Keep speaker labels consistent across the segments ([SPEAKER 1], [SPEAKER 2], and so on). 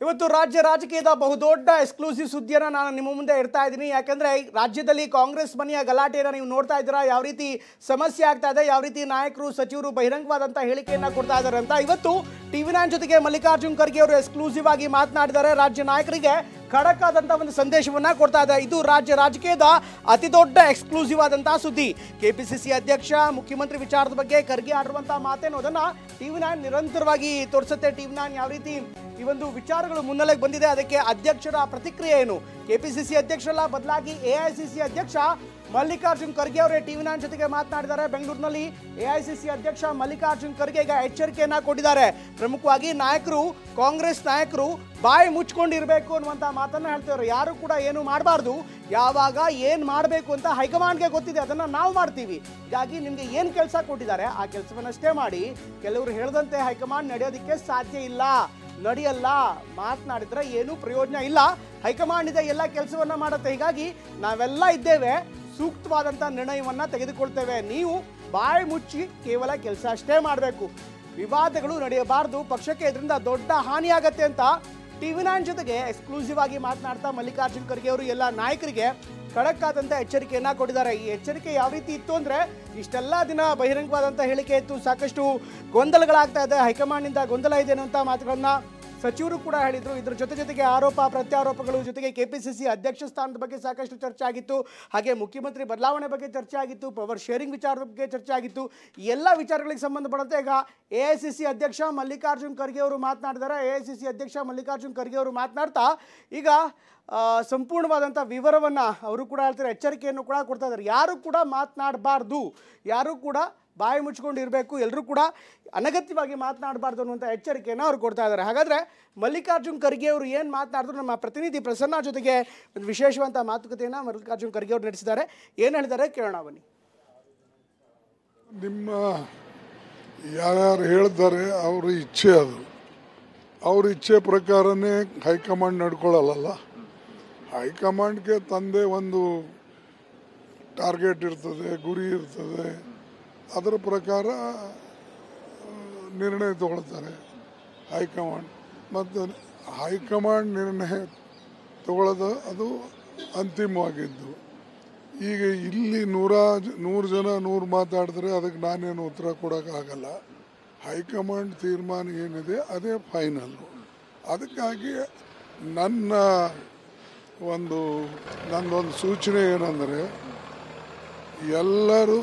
[SPEAKER 1] ಇವತ್ತು ರಾಜ್ಯ ರಾಜಕೀಯದ ಬಹುದೊಡ್ಡ ಎಕ್ಸ್ಕ್ಲೂಸಿವ್ ಸುದ್ದಿಯನ್ನು ನಾನು ನಿಮ್ಮ ಮುಂದೆ ಇಡ್ತಾ ಇದ್ದೀನಿ. ಯಾಕಂದರೆ ರಾಜ್ಯದಲ್ಲಿ ಕಾಂಗ್ರೆಸ್ ಮನೆಯ ಗಲಾಟೆಯನ್ನು ನೀವು ನೋಡ್ತಾ ಇದ್ದೀರಾ, ಯಾವ ರೀತಿ ಸಮಸ್ಯೆ ಆಗ್ತಾ ಇದೆ, ಯಾವ ರೀತಿ ನಾಯಕರು ಸಚಿವರು ಬಹಿರಂಗವಾದಂಥ ಹೇಳಿಕೆಯನ್ನು ಕೊಡ್ತಾ ಇದ್ದಾರೆ ಅಂತ. ಇವತ್ತು TV9 ಜೊತೆಗೆ ಮಲ್ಲಿಕಾರ್ಜುನ್ ಖರ್ಗೆ ಅವರು ಎಕ್ಸ್ಕ್ಲೂಸಿವ್ ಆಗಿ ಮಾತನಾಡಿದ್ದಾರೆ. ರಾಜ್ಯ ನಾಯಕರಿಗೆ ಖಡಕ್ ಆದಂಥ ಒಂದು ಸಂದೇಶವನ್ನು ಕೊಡ್ತಾ ಇದೆ. ಇದು ರಾಜ್ಯ ರಾಜಕೀಯದ ಅತಿ ದೊಡ್ಡ ಎಕ್ಸ್ಕ್ಲೂಸಿವ್ ಆದಂತಹ ಸುದ್ದಿ. ಕೆಪಿಸಿಸಿ ಅಧ್ಯಕ್ಷ ಮುಖ್ಯಮಂತ್ರಿ ವಿಚಾರದ ಬಗ್ಗೆ ಖರ್ಗೆ ಆಡಿರುವಂತಹ ಮಾತೇನು ಅದನ್ನ TV9 ನಿರಂತರವಾಗಿ ತೋರಿಸುತ್ತೆ. TV9 ಯಾವ ರೀತಿ ಈ ಒಂದು ವಿಚಾರಗಳು ಮುನ್ನೆಲೆಗೆ ಬಂದಿದೆ, ಅದಕ್ಕೆ ಅಧ್ಯಕ್ಷರ ಪ್ರತಿಕ್ರಿಯೆ ಏನು. ಕೆಪಿಸಿಸಿ ಅಧ್ಯಕ್ಷರಲ್ಲ, ಬದಲಾಗಿ AICC ಅಧ್ಯಕ್ಷ ಮಲ್ಲಿಕಾರ್ಜುನ್ ಖರ್ಗೆ ಅವರೇ TV9 ಜೊತೆಗೆ ಮಾತನಾಡಿದ್ದಾರೆ. ಬೆಂಗಳೂರಿನಲ್ಲಿ AICC ಅಧ್ಯಕ್ಷ ಮಲ್ಲಿಕಾರ್ಜುನ್ ಖರ್ಗೆ ಈಗ ಎಚ್ಚರಿಕೆಯನ್ನ ಕೊಟ್ಟಿದ್ದಾರೆ. ಪ್ರಮುಖವಾಗಿ ನಾಯಕರು, ಕಾಂಗ್ರೆಸ್ ನಾಯಕರು ಬಾಯಿ ಮುಚ್ಕೊಂಡಿರಬೇಕು ಅನ್ನುವಂಥ ಮಾತನ್ನ ಹೇಳ್ತಿದ್ದಾರೆ. ಯಾರು ಕೂಡ ಏನು ಮಾಡಬಾರ್ದು, ಯಾವಾಗ ಏನು ಮಾಡಬೇಕು ಅಂತ ಹೈಕಮಾಂಡ್ಗೆ ಗೊತ್ತಿದೆ, ಅದನ್ನ ನಾವು ಮಾಡ್ತೀವಿ. ಹೀಗಾಗಿ ನಿಮ್ಗೆ ಏನು ಕೆಲಸ ಕೊಟ್ಟಿದ್ದಾರೆ ಆ ಕೆಲಸವನ್ನಷ್ಟೇ ಮಾಡಿ. ಕೆಲವರು ಹೇಳದಂತೆ ಹೈಕಮಾಂಡ್ ನಡೆಯೋದಕ್ಕೆ ಸಾಧ್ಯ ಇಲ್ಲ, ನಡೆಯಲ್ಲ, ಮಾತನಾಡಿದ್ರೆ ಏನೂ ಪ್ರಯೋಜನ ಇಲ್ಲ. ಹೈಕಮಾಂಡ್ ಇದೆ, ಎಲ್ಲ ಕೆಲಸವನ್ನ ಮಾಡುತ್ತೆ. ಹೀಗಾಗಿ ನಾವೆಲ್ಲ ಇದ್ದೇವೆ, ಸೂಕ್ತವಾದಂಥ ನಿರ್ಣಯವನ್ನ ತೆಗೆದುಕೊಳ್ತೇವೆ. ನೀವು ಬಾಯಿ ಮುಚ್ಚಿ ಕೇವಲ ಕೆಲಸ ಅಷ್ಟೇ ಮಾಡಬೇಕು, ವಿವಾದಗಳು ನಡೆಯಬಾರ್ದು, ಪಕ್ಷಕ್ಕೆ ಇದರಿಂದ ದೊಡ್ಡ ಹಾನಿಯಾಗತ್ತೆ ಅಂತ TV9 ಜೊತೆಗೆ ಎಕ್ಸ್ಕ್ಲೂಸಿವ್ ಆಗಿ ಮಾತನಾಡ್ತಾ ಮಲ್ಲಿಕಾರ್ಜುನ್ ಖರ್ಗೆ ಅವರು ಎಲ್ಲ ನಾಯಕರಿಗೆ ಖಡಕ್ ಆದಂಥ ಎಚ್ಚರಿಕೆಯನ್ನ ಕೊಟ್ಟಿದ್ದಾರೆ. ಈ ಎಚ್ಚರಿಕೆ ಯಾವ ರೀತಿ ಇತ್ತು ಅಂದರೆ, ಇಷ್ಟೆಲ್ಲ ದಿನ ಬಹಿರಂಗವಾದಂಥ ಹೇಳಿಕೆ ಇತ್ತು, ಸಾಕಷ್ಟು ಗೊಂದಲಗಳಾಗ್ತಾ ಇದೆ, ಹೈಕಮಾಂಡ್ನಿಂದ ಗೊಂದಲ ಇದೆ ಅನ್ನೋಂಥ ಮಾತುಗಳನ್ನ ಸಚಿವರು ಕೂಡ ಹೇಳಿದರು. ಇದ್ರ ಜೊತೆಗೆ ಆರೋಪ ಪ್ರತ್ಯಾರೋಪಗಳು, ಜೊತೆಗೆ ಕೆಪಿಸಿಸಿ ಅಧ್ಯಕ್ಷ ಸ್ಥಾನದ ಬಗ್ಗೆ ಸಾಕಷ್ಟು ಚರ್ಚೆ ಆಗಿತ್ತು, ಹಾಗೆ ಮುಖ್ಯಮಂತ್ರಿ ಬದಲಾವಣೆ ಬಗ್ಗೆ ಚರ್ಚೆ ಆಗಿತ್ತು, ಪವರ್ ಶೇರಿಂಗ್ ವಿಚಾರದ ಬಗ್ಗೆ ಚರ್ಚೆ ಆಗಿತ್ತು. ಈ ಎಲ್ಲ ವಿಚಾರಗಳಿಗೆ ಸಂಬಂಧಪಟ್ಟಂತೆ ಈಗ AICC ಅಧ್ಯಕ್ಷ ಮಲ್ಲಿಕಾರ್ಜುನ್ ಖರ್ಗೆ ಅವರು ಮಾತನಾಡಿದ್ದಾರೆ. AICC ಅಧ್ಯಕ್ಷ ಮಲ್ಲಿಕಾರ್ಜುನ್ ಖರ್ಗೆ ಅವರು ಮಾತನಾಡ್ತಾ ಈಗ ಸಂಪೂರ್ಣವಾದಂಥ ವಿವರವನ್ನು ಅವರು ಕೂಡ ಹೇಳ್ತಾರೆ, ಎಚ್ಚರಿಕೆಯನ್ನು ಕೂಡ ಕೊಡ್ತಾ ಇದ್ದಾರೆ. ಯಾರು ಕೂಡ ಮಾತನಾಡಬಾರ್ದು, ಯಾರು ಕೂಡ ಬಾಯಿ ಮುಚ್ಕೊಂಡಿರಬೇಕು, ಎಲ್ಲರೂ ಕೂಡ ಅನಗತ್ಯವಾಗಿ ಮಾತನಾಡಬಾರ್ದು ಅನ್ನುವಂಥ ಎಚ್ಚರಿಕೆಯನ್ನು ಅವ್ರು ಕೊಡ್ತಾ ಇದ್ದಾರೆ. ಹಾಗಾದರೆ ಮಲ್ಲಿಕಾರ್ಜುನ್ ಖರ್ಗೆ ಅವರು ಏನು ಮಾತನಾಡಿದ್ರು, ನಮ್ಮ ಪ್ರತಿನಿಧಿ ಪ್ರಸನ್ನ ಜೊತೆಗೆ ಒಂದು ವಿಶೇಷವಾದಂಥ ಮಾತುಕತೆಯನ್ನು ಮಲ್ಲಿಕಾರ್ಜುನ್ ಖರ್ಗೆ ಅವರು ನಡೆಸಿದ್ದಾರೆ. ಏನು ಹೇಳಿದ್ದಾರೆ ಕೇಳೋಣ ಬನ್ನಿ.
[SPEAKER 2] ನಿಮ್ಮ ಯಾರ್ಯಾರು ಹೇಳ್ತಾರೆ ಅವ್ರ ಇಚ್ಛೆ, ಅದು ಅವ್ರ ಇಚ್ಛೆ ಪ್ರಕಾರನೇ ಹೈಕಮಾಂಡ್ ನಡ್ಕೊಳ್ಳಲ್ಲ. ಹೈಕಮಾಂಡ್ಗೆ ತಂದೆ ಒಂದು ಟಾರ್ಗೆಟ್ ಇರ್ತದೆ, ಗುರಿ ಇರ್ತದೆ, ಅದರ ಪ್ರಕಾರ ನಿರ್ಣಯ ತಗೊಳ್ತಾರೆ ಹೈಕಮಾಂಡ್. ಮತ್ತು ಹೈಕಮಾಂಡ್ ನಿರ್ಣಯ ತಗೊಳ್ಳೋದು ಅದು ಅಂತಿಮವಾಗಿದ್ದು. ಈಗ ಇಲ್ಲಿ 100 ಜನ 100 ಮಾತಾಡಿದ್ರೆ ಅದಕ್ಕೆ ನಾನೇನು ಉತ್ತರ ಕೊಡೋಕ್ಕಾಗಲ್ಲ. ಹೈಕಮಾಂಡ್ ತೀರ್ಮಾನ ಏನಿದೆ ಅದೇ ಫೈನಲ್ಲು. ಅದಕ್ಕಾಗಿ ನಂದೊಂದು ಸೂಚನೆ ಏನಂದರೆ, ಎಲ್ಲರೂ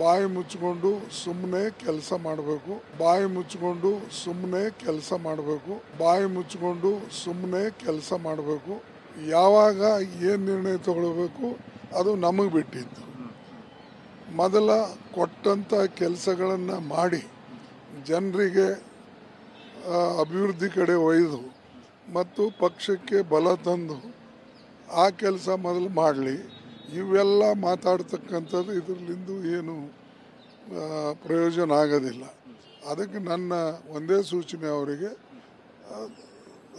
[SPEAKER 2] ಬಾಯಿ ಮುಚ್ಚಿಕೊಂಡು ಸುಮ್ಮನೆ ಕೆಲಸ ಮಾಡಬೇಕು, ಬಾಯಿ ಮುಚ್ಚಿಕೊಂಡು ಸುಮ್ಮನೆ ಕೆಲಸ ಮಾಡಬೇಕು, ಬಾಯಿ ಮುಚ್ಚಿಕೊಂಡು ಸುಮ್ಮನೆ ಕೆಲಸ ಮಾಡಬೇಕು. ಯಾವಾಗ ಏನು ನಿರ್ಣಯ ತಗೊಳ್ಬೇಕು ಅದು ನಮಗೆ ಬಿಟ್ಟಿದ್ದು. ಮೊದಲ ಕೊಟ್ಟಂಥ ಕೆಲಸಗಳನ್ನು ಮಾಡಿ ಜನರಿಗೆ ಅಭಿವೃದ್ಧಿ ಕಡೆ ಒಯ್ದು ಮತ್ತು ಪಕ್ಷಕ್ಕೆ ಬಲ ತಂದು ಆ ಕೆಲಸ ಮೊದಲು ಮಾಡಲಿ. ಇವೆಲ್ಲ ಮಾತಾಡ್ತಕ್ಕಂಥದ್ದು ಇದರಲ್ಲಿಂದ ಏನು ಪ್ರಯೋಜನ ಆಗೋದಿಲ್ಲ. ಅದಕ್ಕೆ ನನ್ನ ಒಂದೇ ಸೂಚನೆ ಅವರಿಗೆ,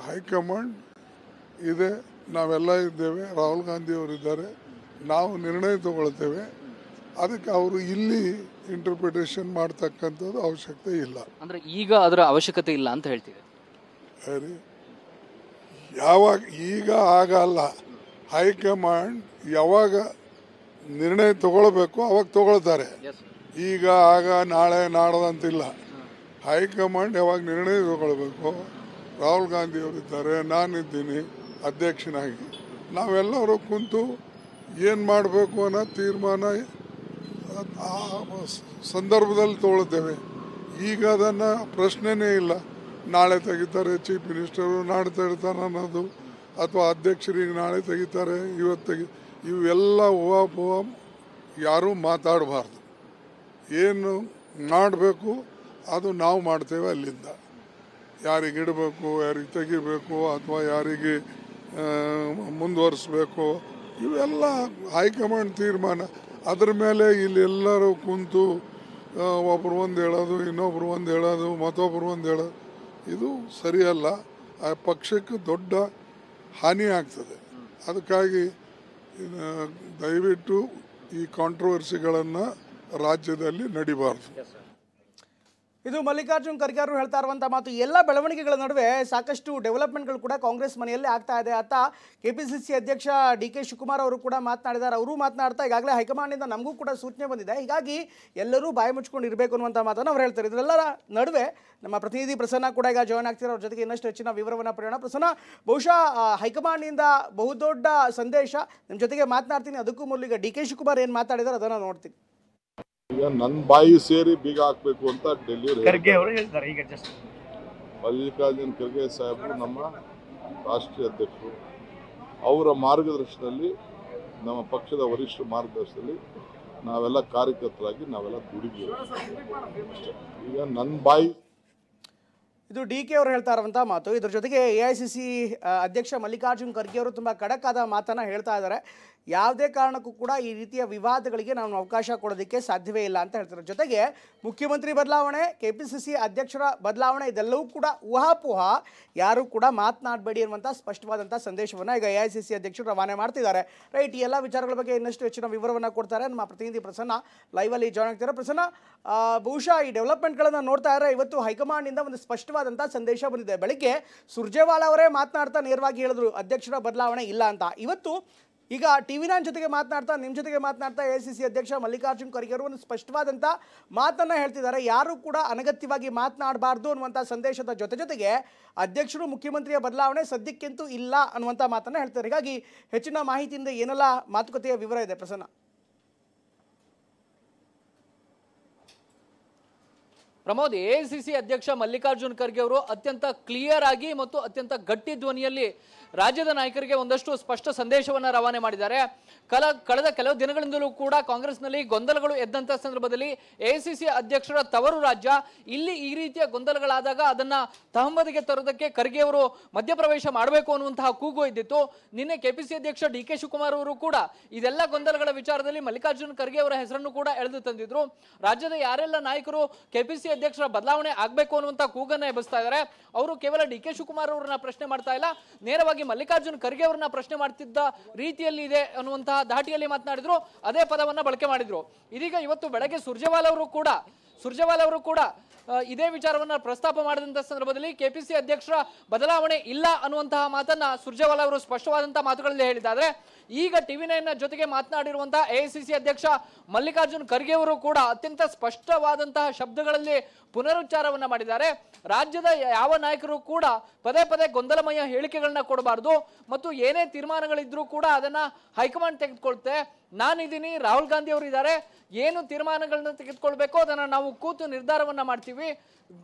[SPEAKER 2] ಹೈಕಮಾಂಡ್ ಇದೆ, ನಾವೆಲ್ಲ ಇದ್ದೇವೆ, ರಾಹುಲ್ ಗಾಂಧಿ ಅವರಿದ್ದಾರೆ, ನಾವು ನಿರ್ಣಯ ತಗೊಳ್ತೇವೆ. ಅದಕ್ಕೆ ಅವರು ಇಲ್ಲಿ ಇಂಟರ್ಪ್ರಿಟೇಷನ್ ಮಾಡ್ತಕ್ಕಂಥದ್ದು ಅವಶ್ಯಕತೆ ಇಲ್ಲ.
[SPEAKER 3] ಅಂದರೆ ಈಗ ಅದರ ಅವಶ್ಯಕತೆ ಇಲ್ಲ ಅಂತ ಹೇಳ್ತೀವಿ.
[SPEAKER 2] ಸರಿ, ಯಾವಾಗ ಈಗ ಆಗಲ್ಲ. ಹೈಕಮಾಂಡ್ ಯಾವಾಗ ನಿರ್ಣಯ ತಗೊಳ್ಬೇಕು ಅವಾಗ ತಗೊಳ್ತಾರೆ. ಈಗ ಆಗ ನಾಳೆ ನಾಡದಂತಿಲ್ಲ. ಹೈಕಮಾಂಡ್ ಯಾವಾಗ ನಿರ್ಣಯ ತಗೊಳ್ಬೇಕು, ರಾಹುಲ್ ಗಾಂಧಿ ಅವರಿದ್ದಾರೆ, ನಾನಿದ್ದೀನಿ ಅಧ್ಯಕ್ಷನಾಗಿ, ನಾವೆಲ್ಲರೂ ಕುಂತು ಏನು ಮಾಡಬೇಕು ಅನ್ನೋ ತೀರ್ಮಾನ ಆ ಸಂದರ್ಭದಲ್ಲಿ ತಗೊಳ್ತೇವೆ. ಈಗ ಅದನ್ನು ಪ್ರಶ್ನೆನೇ ಇಲ್ಲ. ನಾಳೆ ತೆಗಿತಾರೆ ಚೀಫ್ ಮಿನಿಸ್ಟರು, ನಾಳೆ ತೆಗಿತಾರೆ ಅನ್ನೋದು, ಅಥವಾ ಅಧ್ಯಕ್ಷರಿಗೆ ನಾಳೆ ತೆಗಿತಾರೆ ಇವತ್ತು ಇವೆಲ್ಲ ಊಹಾಪೋಹ ಯಾರೂ ಮಾತಾಡಬಾರ್ದು. ಏನು ಮಾಡಬೇಕು ಅದು ನಾವು ಮಾಡ್ತೇವೆ. ಅಲ್ಲಿಂದ ಯಾರಿಗೆ ಇಡಬೇಕು, ಯಾರಿಗೆ ತೆಗಿಬೇಕು, ಅಥವಾ ಯಾರಿಗೆ ಮುಂದುವರಿಸ್ಬೇಕು, ಇವೆಲ್ಲ ಹೈಕಮಾಂಡ್ ತೀರ್ಮಾನ. ಅದ್ರ ಮೇಲೆ ಇಲ್ಲಿ ಎಲ್ಲರೂ ಕುಂತು ಒಬ್ರು ಒಂದು ಹೇಳೋದು, ಇನ್ನೊಬ್ರು ಒಂದು ಹೇಳೋದು, ಮತ್ತೊಬ್ರು ಒಂದು ಹೇಳೋದು, ಇದು ಸರಿಯಲ್ಲ. ಆ ಪಕ್ಷಕ್ಕೆ ದೊಡ್ಡ ಹಾನಿ ಆಗ್ತದೆ. ಅದಕ್ಕಾಗಿ ದಯವಿಟ್ಟು ಈ ಕಾಂಟ್ರವರ್ಸಿಗಳನ್ನು ರಾಜ್ಯದಲ್ಲಿ ನಡಿಬಾರ್ದು.
[SPEAKER 1] ಇದು ಮಲ್ಲಿಕಾರ್ಜುನ್ ಖರ್ಗೆ ಅವರು ಹೇಳ್ತಾ ಇರುವಂಥ ಮಾತು. ಎಲ್ಲ ಬೆಳವಣಿಗೆಗಳ ನಡುವೆ ಸಾಕಷ್ಟು ಡೆವಲಪ್ಮೆಂಟ್ಗಳು ಕೂಡ ಕಾಂಗ್ರೆಸ್ ಮನೆಯಲ್ಲಿ ಆಗ್ತಾ ಇದೆ. ಅತ್ತ ಕೆಪಿಸಿಸಿ ಅಧ್ಯಕ್ಷ ಡಿ ಕೆ ಶಿವಕುಮಾರ್ ಅವರು ಕೂಡ ಮಾತನಾಡಿದ್ದಾರೆ. ಅವರು ಮಾತನಾಡ್ತಾ ಈಗಾಗಲೇ ಹೈಕಮಾಂಡ್ನಿಂದ ನಮಗೂ ಕೂಡ ಸೂಚನೆ ಬಂದಿದೆ, ಹೀಗಾಗಿ ಎಲ್ಲರೂ ಬಾಯಿ ಮುಚ್ಕೊಂಡು ಇರಬೇಕು ಅನ್ನುವಂಥ ಮಾತನ್ನು ಅವ್ರು ಹೇಳ್ತಾರೆ. ಇದರೆಲ್ಲರ ನಡುವೆ ನಮ್ಮ ಪ್ರತಿನಿಧಿ ಪ್ರಸನ್ನ ಕೂಡ ಈಗ ಜಾಯ್ನ್ ಆಗ್ತಿರೋ, ಅವ್ರ ಜೊತೆಗೆ ಇನ್ನಷ್ಟು ಹೆಚ್ಚಿನ ವಿವರವನ್ನು ಪಡೆಯೋಣ. ಪ್ರಸನ್ನ, ಬಹುಶಃ ಹೈಕಮಾಂಡ್ನಿಂದ ಬಹುದೊಡ್ಡ ಸಂದೇಶ ನಿಮ್ಮ ಜೊತೆಗೆ ಮಾತನಾಡ್ತೀನಿ. ಅದಕ್ಕೂ ಮೊದಲು ಈಗ ಡಿ ಕೆ ಶಿವಕುಮಾರ್ ಏನು ಮಾತಾಡಿದ್ದಾರೆ ಅದನ್ನು ನೋಡ್ತೀನಿ.
[SPEAKER 2] ಈಗ ನನ್ನ ಬಾಯಿ ಸೇರಿ ಬೀಗ ಹಾಕಬೇಕು ಅಂತ ಡೆಲ್ಲಿ
[SPEAKER 4] ಖರ್ಗೆ ಅವರು ಹೇಳ್ತಾರೆ. ಈಗ ಜಸ್ಟ್
[SPEAKER 2] ಮಲ್ಲಿಕಾರ್ಜುನ್ ಖರ್ಗೆ ಸಾಹೇಬರು ನಮ್ಮ ರಾಷ್ಟ್ರೀಯ ಅಧ್ಯಕ್ಷರು, ಅವರ ಮಾರ್ಗದರ್ಶನದಲ್ಲಿ, ನಮ್ಮ ಪಕ್ಷದ ವರಿಷ್ಠರ ಮಾರ್ಗದರ್ಶನದಲ್ಲಿ ನಾವೆಲ್ಲ ಕಾರ್ಯಕರ್ತರಾಗಿ ನಾವೆಲ್ಲ ದುಡಿದೀವಿ. ಈಗ ನನ್ನ ಬಾಯಿ
[SPEAKER 1] ಇದು ಡಿ ಕೆ ಅವರು ಹೇಳ್ತಾ ಇರುವಂಥ ಮಾತು. ಇದ್ರ ಜೊತೆಗೆ AICC ಅಧ್ಯಕ್ಷ ಮಲ್ಲಿಕಾರ್ಜುನ್ ಖರ್ಗೆ ಅವರು ತುಂಬ ಖಡಕ್ ಆದ ಮಾತನ್ನು ಹೇಳ್ತಾ ಇದ್ದಾರೆ. ಯಾವುದೇ ಕಾರಣಕ್ಕೂ ಕೂಡ ಈ ರೀತಿಯ ವಿವಾದಗಳಿಗೆ ನಾವು ಅವಕಾಶ ಕೊಡೋದಕ್ಕೆ ಸಾಧ್ಯವೇ ಇಲ್ಲ ಅಂತ ಹೇಳ್ತಾರೆ. ಜೊತೆಗೆ ಮುಖ್ಯಮಂತ್ರಿ ಬದಲಾವಣೆ, KPCC ಅಧ್ಯಕ್ಷರ ಬದಲಾವಣೆ ಇದೆಲ್ಲವೂ ಕೂಡ ಊಹಾಪೋಹ, ಯಾರೂ ಕೂಡ ಮಾತನಾಡಬೇಡಿ ಅನ್ನುವಂಥ ಸ್ಪಷ್ಟವಾದಂಥ ಸಂದೇಶವನ್ನು ಈಗ AICC ಅಧ್ಯಕ್ಷರು ರವಾನೆ ಮಾಡ್ತಿದ್ದಾರೆ. ರೈಟ್, ಈ ಎಲ್ಲ ವಿಚಾರಗಳ ಬಗ್ಗೆ ಇನ್ನಷ್ಟು ಹೆಚ್ಚಿನ ವಿವರವನ್ನು ಕೊಡ್ತಾರೆ ನಮ್ಮ ಪ್ರತಿನಿಧಿ ಪ್ರಸನ್ನ ಲೈವಲ್ಲಿ ಜಾಯ್ನ್ ಆಗ್ತಾರೆ. ಪ್ರಸನ್ನ, ಬಹುಶಃ ಈ ಡೆವಲಪ್ಮೆಂಟ್ಗಳನ್ನು ನೋಡ್ತಾ ಇದ್ದಾರೆ. ಇವತ್ತು ಹೈಕಮಾಂಡ್ನಿಂದ ಒಂದು ಸ್ಪಷ್ಟವಾದಂಥ ಸಂದೇಶ ಬಂದಿದೆ. ಬೆಳಿಗ್ಗೆ ಸುರ್ಜೇವಾಲಾ ಅವರೇ ಮಾತನಾಡ್ತಾ ನೇರವಾಗಿ ಹೇಳಿದ್ರು ಅಧ್ಯಕ್ಷರ ಬದಲಾವಣೆ ಇಲ್ಲ ಅಂತ. ಇವತ್ತು ಈಗ TV9 ಜೊತೆಗೆ ಮಾತನಾಡ್ತಾ, ನಿಮ್ಮ ಜೊತೆಗೆ ಮಾತನಾಡ್ತಾ AICC ಅಧ್ಯಕ್ಷ ಮಲ್ಲಿಕಾರ್ಜುನ್ ಖರ್ಗೆ ಅವರು ಒಂದು ಸ್ಪಷ್ಟವಾದಂಥ ಮಾತನ್ನು ಹೇಳ್ತಿದ್ದಾರೆ. ಯಾರೂ ಕೂಡ ಅನಗತ್ಯವಾಗಿ ಮಾತನಾಡಬಾರ್ದು ಅನ್ನುವಂಥ ಸಂದೇಶದ ಜೊತೆಗೆ ಅಧ್ಯಕ್ಷರು ಮುಖ್ಯಮಂತ್ರಿಯ ಬದಲಾವಣೆ ಸದ್ಯಕ್ಕಂತೂ ಇಲ್ಲ ಅನ್ನುವಂಥ ಮಾತನ್ನು ಹೇಳ್ತಾರೆ. ಹೀಗಾಗಿ ಹೆಚ್ಚಿನ ಮಾಹಿತಿಯಿಂದ ಏನೆಲ್ಲ ಮಾತುಕತೆಯ ವಿವರ ಇದೆ ಪ್ರಸನ್ನ?
[SPEAKER 3] ಪ್ರಮೋದ್, AICC ಅಧ್ಯಕ್ಷ ಮಲ್ಲಿಕಾರ್ಜುನ್ ಖರ್ಗೆ ಅವರು ಅತ್ಯಂತ ಕ್ಲಿಯರ್ ಆಗಿ ಮತ್ತು ಅತ್ಯಂತ ಗಟ್ಟಿ ಧ್ವನಿಯಲ್ಲಿ ರಾಜ್ಯದ ನಾಯಕರಿಗೆ ಒಂದಷ್ಟು ಸ್ಪಷ್ಟ ಸಂದೇಶವನ್ನು ರವಾನೆ ಮಾಡಿದ್ದಾರೆ. ಕಳೆದ ಕೆಲವು ದಿನಗಳಿಂದಲೂ ಕೂಡ ಕಾಂಗ್ರೆಸ್ನಲ್ಲಿ ಗೊಂದಲಗಳು ಎದ್ದಂಥ ಸಂದರ್ಭದಲ್ಲಿ AICC ಅಧ್ಯಕ್ಷರ ತವರು ರಾಜ್ಯ, ಇಲ್ಲಿ ಈ ರೀತಿಯ ಗೊಂದಲಗಳಾದಾಗ ಅದನ್ನ ತಹಮ್ಮದಿಗೆ ತರೋದಕ್ಕೆ ಖರ್ಗೆ ಅವರು ಮಧ್ಯಪ್ರವೇಶ ಮಾಡಬೇಕು ಅನ್ನುವಂತಹ ಕೂಗು ಇದ್ದಿತ್ತು. ನಿನ್ನೆ KPCC ಅಧ್ಯಕ್ಷ DK ಶಿವಕುಮಾರ್ ಅವರು ಕೂಡ ಇದೆಲ್ಲ ಗೊಂದಲಗಳ ವಿಚಾರದಲ್ಲಿ ಮಲ್ಲಿಕಾರ್ಜುನ್ ಖರ್ಗೆ ಅವರ ಹೆಸರನ್ನು ಕೂಡ ಎಳೆದು ತಂದಿದ್ರು. ರಾಜ್ಯದ ಯಾರೆಲ್ಲ ನಾಯಕರು KPCC ಅಧ್ಯಕ್ಷರ ಬದಲಾವಣೆ ಆಗಬೇಕು ಅನ್ನುವಂಥ ಕೂಗನ್ನ ಎಬ್ಬಿಸ್ತಾ ಇದ್ದಾರೆ. ಅವರು ಕೇವಲ DK ಶಿವಕುಮಾರ್ ಅವರನ್ನ ಪ್ರಶ್ನೆ ಮಾಡ್ತಾ ಇಲ್ಲ, ನೇರವಾಗಿ ಮಲ್ಲಿಕಾರ್ಜುನ್ ಖರ್ಗೆ ಅವರನ್ನ ಪ್ರಶ್ನೆ ಮಾಡ್ತಿದ್ದ ರೀತಿಯಲ್ಲಿ ಇದೆ ಅನ್ನುವಂತಹ ಧಾಟಿಯಲ್ಲಿ ಮಾತನಾಡಿದ್ರು. ಅದೇ ಪದವನ್ನ ಬಳಕೆ ಮಾಡಿದ್ರು. ಇದೀಗ ಇವತ್ತು ಬೆಳಗ್ಗೆ ಸುರ್ಜೇವಾಲಾ ಅವರು ಕೂಡ ಇದೇ ವಿಚಾರವನ್ನ ಪ್ರಸ್ತಾಪ ಮಾಡಿದಂತ ಸಂದರ್ಭದಲ್ಲಿ KPCC ಅಧ್ಯಕ್ಷರ ಬದಲಾವಣೆ ಇಲ್ಲ ಅನ್ನುವಂತಹ ಮಾತನ್ನ ಸುರ್ಜೇವಾಲಾ ಅವರು ಸ್ಪಷ್ಟವಾದಂತಹ ಮಾತುಗಳಲ್ಲಿ ಹೇಳಿದ್ದಾರೆ. ಈಗ TV9 ಜೊತೆಗೆ ಮಾತನಾಡಿರುವಂತಹ AICC ಅಧ್ಯಕ್ಷ ಮಲ್ಲಿಕಾರ್ಜುನ್ ಖರ್ಗೆ ಅವರು ಕೂಡ ಅತ್ಯಂತ ಸ್ಪಷ್ಟವಾದಂತಹ ಶಬ್ದಗಳಲ್ಲಿ ಪುನರುಚ್ಚಾರವನ್ನ ಮಾಡಿದ್ದಾರೆ. ರಾಜ್ಯದ ಯಾವ ನಾಯಕರು ಕೂಡ ಪದೇ ಪದೇ ಗೊಂದಲಮಯ ಹೇಳಿಕೆಗಳನ್ನ ಕೊಡಬಾರ್ದು ಮತ್ತು ಏನೇ ತೀರ್ಮಾನಗಳಿದ್ರೂ ಕೂಡ ಅದನ್ನ ಹೈಕಮಾಂಡ್ ತೆಗೆದುಕೊಳ್ತೆ. ನಾನಿದ್ದೀನಿ, ರಾಹುಲ್ ಗಾಂಧಿ ಅವರು ಇದ್ದಾರೆ, ಏನು ತೀರ್ಮಾನಗಳನ್ನ ತೆಗೆದುಕೊಳ್ಬೇಕೋ ಅದನ್ನ ನಾವು ಕೂತು ನಿರ್ಧಾರವನ್ನ ಮಾಡ್ತೀವಿ.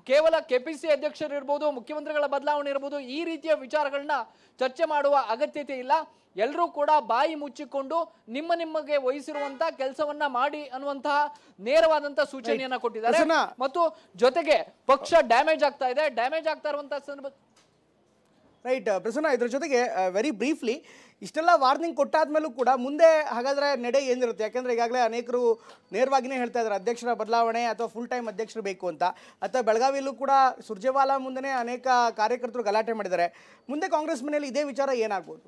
[SPEAKER 3] ಕೇವಲ KPCC ಅಧ್ಯಕ್ಷರು ಇರ್ಬೋದು, ಮುಖ್ಯಮಂತ್ರಿಗಳ ಬದಲಾವಣೆ ಇರ್ಬೋದು, ಈ ರೀತಿಯ ವಿಚಾರಗಳನ್ನ ಚರ್ಚೆ ಮಾಡುವ ಅಗತ್ಯತೆ ಇಲ್ಲ. ಎಲ್ಲರೂ ಕೂಡ ಬಾಯಿ ಮುಚ್ಚಿಕೊಂಡು ನಿಮಗೆ ವಹಿಸಿರುವಂತಹ ಕೆಲಸವನ್ನ ಮಾಡಿ ಅನ್ನುವಂತಹ ನೇರವಾದಂತಹ ಸೂಚನೆಯನ್ನ ಕೊಟ್ಟಿದ್ದಾರೆ. ಮತ್ತು ಜೊತೆಗೆ ಪಕ್ಷ ಡ್ಯಾಮೇಜ್ ಆಗ್ತಾ ಇರುವಂತಹ ಸಂದರ್ಭ.
[SPEAKER 1] ರೈಟ್ ಪ್ರಸನ್ನ, ಇದ್ರ ಜೊತೆಗೆ ವೆರಿ ಬ್ರೀಫ್ಲಿ, ಇಷ್ಟೆಲ್ಲ ವಾರ್ನಿಂಗ್ ಕೊಟ್ಟಾದ್ಮೇಲೂ ಕೂಡ ಮುಂದೆ ಹಾಗಾದರೆ ನಡೆ ಏನಿರುತ್ತೆ? ಯಾಕೆಂದರೆ ಈಗಾಗಲೇ ಅನೇಕರು ನೇರವಾಗಿಯೇ ಹೇಳ್ತಾ ಇದ್ದಾರೆ ಅಧ್ಯಕ್ಷರ ಬದಲಾವಣೆ ಅಥವಾ ಫುಲ್ ಟೈಮ್ ಅಧ್ಯಕ್ಷರು ಬೇಕು ಅಂತ. ಅಥವಾ ಬೆಳಗಾವಿಯಲ್ಲೂ ಕೂಡ ಸುರ್ಜೇವಾಲಾ ಮುಂದೆ ಅನೇಕ ಕಾರ್ಯಕರ್ತರು ಗಲಾಟೆ ಮಾಡಿದ್ದಾರೆ. ಮುಂದೆ ಕಾಂಗ್ರೆಸ್ ಮನೆಯಲ್ಲಿ ಇದೇ ವಿಚಾರ ಏನಾಗ್ಬೋದು?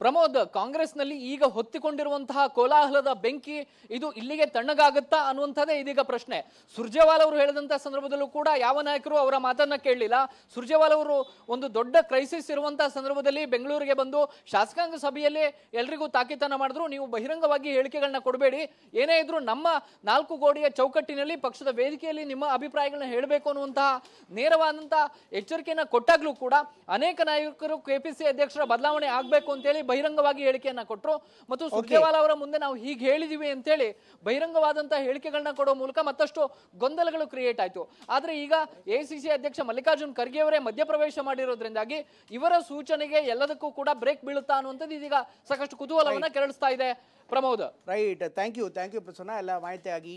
[SPEAKER 3] ಪ್ರಮೋದ್, ಕಾಂಗ್ರೆಸ್ನಲ್ಲಿ ಈಗ ಹೊತ್ತಿಕೊಂಡಿರುವಂತಹ ಕೋಲಾಹಲದ ಬೆಂಕಿ ಇದು ಇಲ್ಲಿಗೆ ತಣ್ಣಗಾಗುತ್ತಾ ಅನ್ನುವಂಥದ್ದೇ ಇದೀಗ ಪ್ರಶ್ನೆ. ಸುರ್ಜೇವಾಲಾ ಅವರು ಹೇಳಿದಂತಹ ಸಂದರ್ಭದಲ್ಲೂ ಕೂಡ ಯಾವ ನಾಯಕರು ಅವರ ಮಾತನ್ನ ಕೇಳಲಿಲ್ಲ. ಸುರ್ಜೇವಾಲಾ ಅವರು ಒಂದು ದೊಡ್ಡ ಕ್ರೈಸಿಸ್ ಇರುವಂತಹ ಸಂದರ್ಭದಲ್ಲಿ ಬೆಂಗಳೂರಿಗೆ ಬಂದು ಶಾಸಕಾಂಗ ಸಭೆಯಲ್ಲಿ ಎಲ್ರಿಗೂ ತಾಕೀತನ್ನ ಮಾಡಿದ್ರು, ನೀವು ಬಹಿರಂಗವಾಗಿ ಹೇಳಿಕೆಗಳನ್ನ ಕೊಡಬೇಡಿ, ಏನೇ ಇದ್ರು ನಮ್ಮ 4 ಗೋಡೆಯ ಚೌಕಟ್ಟಿನಲ್ಲಿ ಪಕ್ಷದ ವೇದಿಕೆಯಲ್ಲಿ ನಿಮ್ಮ ಅಭಿಪ್ರಾಯಗಳನ್ನ ಹೇಳಬೇಕು ಅನ್ನುವಂತಹ ನೇರವಾದಂತಹ ಎಚ್ಚರಿಕೆಯನ್ನ ಕೊಟ್ಟಾಗ್ಲೂ ಕೂಡ ಅನೇಕ ನಾಯಕರು KPCC ಅಧ್ಯಕ್ಷರ ಬದಲಾವಣೆ ಆಗ್ಬೇಕು ಅಂತೇಳಿ ಬಹಿರಂಗವಾಗಿ ಹೇಳಿಕೆಯನ್ನ ಕೊಟ್ಟರು. ಮತ್ತು ಸುರ್ಜೇವಾಲಾ ಅವರ ಮುಂದೆ ನಾವು ಹೀಗೆ ಹೇಳಿದೀವಿ ಅಂತೇಳಿ ಬಹಿರಂಗವಾದಂತಹ ಹೇಳಿಕೆಗಳನ್ನ ಕೊಡೋ ಮೂಲಕ ಮತ್ತಷ್ಟು ಗೊಂದಲಗಳು ಕ್ರಿಯೇಟ್ ಆಯ್ತು. ಆದ್ರೆ ಈಗ AICC ಅಧ್ಯಕ್ಷ ಮಲ್ಲಿಕಾರ್ಜುನ್ ಖರ್ಗೆ ಅವರೇ ಮಧ್ಯಪ್ರವೇಶ ಮಾಡಿರೋದ್ರಿಂದಾಗಿ ಇವರ ಸೂಚನೆಗೆ ಎಲ್ಲದಕ್ಕೂ ಕೂಡ ಬ್ರೇಕ್ ಬೀಳುತ್ತಾ ಅನ್ನುವಂಥದ್ದು ಇದೀಗ ಸಾಕಷ್ಟು ಕುತೂಹಲವನ್ನ ಕೆರಳಿಸ್ತಾ ಇದೆ. Pramod,
[SPEAKER 1] right, thank you Prasanna ಎಲ್ಲ ಮಾಹಿತಿಯಾಗಿ.